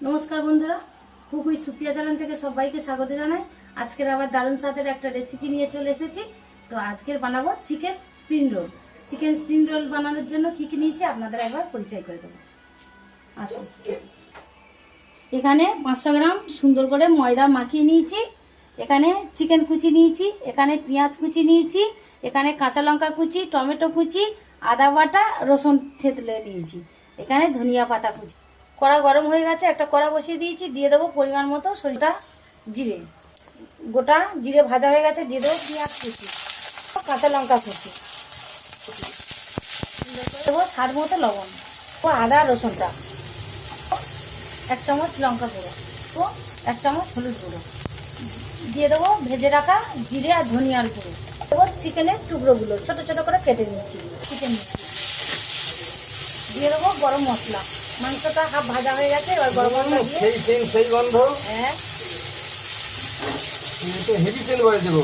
নমস্কার বন্ধুরা, কুকুই সুপ্রিয়া চ্যানেল থেকে সবাইকে স্বাগত জানাই। আজকের আবার দারুণ স্বাদের একটা রেসিপি নিয়ে চলে এসেছি। তো আজকের বানাবো chicken spring roll. Chicken spring roll বানানোর জন্য কী কী নিয়েছি আপনাদের একবার পরিচয় করে দেবো। আসুন, এখানে 500 গ্রাম সুন্দর করে ময়দা মাখিয়ে নিয়েছি। এখানে চিকেন কুচি নিয়েছি, এখানে পেঁয়াজ কুচি নিয়েছি, এখানে কাঁচা লঙ্কা কুচি, টমেটো কুচি, আদা বাটা, রসুন থেতলে নিয়েছি, এখানে ধনিয়া পাতা কুচি। কড়া গরম হয়ে গেছে, একটা কড়া বসিয়ে দিয়েছি। দিয়ে দেবো পরিমাণ মতো সরিষা জিরে, গোটা জিরে ভাজা হয়ে গেছে। দিয়ে দেবো পেঁয়াজ কুচি, কাঁচা লঙ্কা কুচি, দেবো স্বাদ মতো লবণ ও আদা রসুনটা, 1 চামচ লঙ্কা গুঁড়ো ও 1 চামচ হলুদ গুঁড়ো। দিয়ে দেবো ভেজে রাখা জিরে আর ধনিয়ার গুঁড়ো। দেবো চিকেনের টুকরোগুলো ছোট ছোট করে কেটে নিচ্ছি, চিকেন দিয়ে দেবো গরম মশলা। মাংসটা হাফ ভাজা হয়ে গেছে, এবার গরম মশলা দিয়ে সেই গন্ধ। হ্যাঁ, তো হেভি সেন্ট করে দেবো।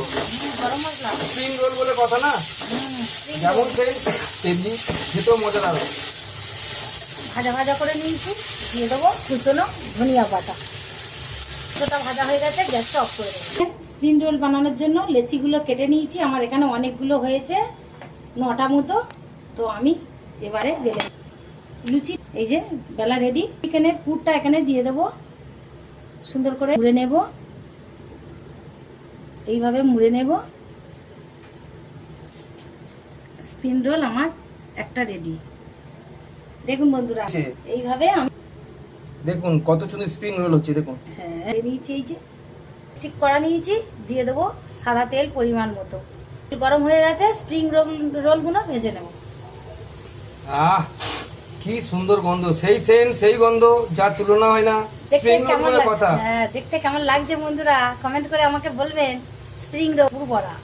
গরম মশলা স্প্রিং রোল বলে কথা না, যেমন সেন্ট তেমনি খেতেও মজা লাগবে। ভাজা ভাজা করে নিয়েছি। দিয়ে দেবো কুচনো ধনিয়া পাতা। ওটা ভাজা হয়ে গেছে, গ্যাসটা অফ করে দেবো। স্প্রিং রোল বানানোর জন্য লেচিগুলো কেটে নিয়েছি। আমার এখানে অনেকগুলো হয়েছে, 9টা মতো। তো আমি এবারে বেলে লুচি, এই যে বেলা রেডি। চিকেনের পুরটা এখানে দিয়ে দেবো, সুন্দর করে মুড়ে নেব। এইভাবে মুড়ে নেব। স্প্রিং রোল আমার একটা রেডি। দেখুন বন্ধুরা, এইভাবে আমি দেখুন কত সুন্দর স্প্রিং রোল হচ্ছে। দেখুন, হ্যাঁ নিয়েছি, এই যে ঠিক করা নিয়েছি। দিয়ে দেবো সাদা তেল পরিমাণ মতো। গরম হয়ে গেছে, স্প্রিং রোলগুলো ভেজে নেব। আহ কি সুন্দর গন্ধ, সেই সেন্ট সেই গন্ধ, যা তুলনা হয় না দেখতে স্প্রিং রোল কেমন বলে কথা। হ্যাঁ, দেখতে কেমন লাগছে বন্ধুরা কমেন্ট করে আমাকে বলবেন। স্প্রিং রোল বড়া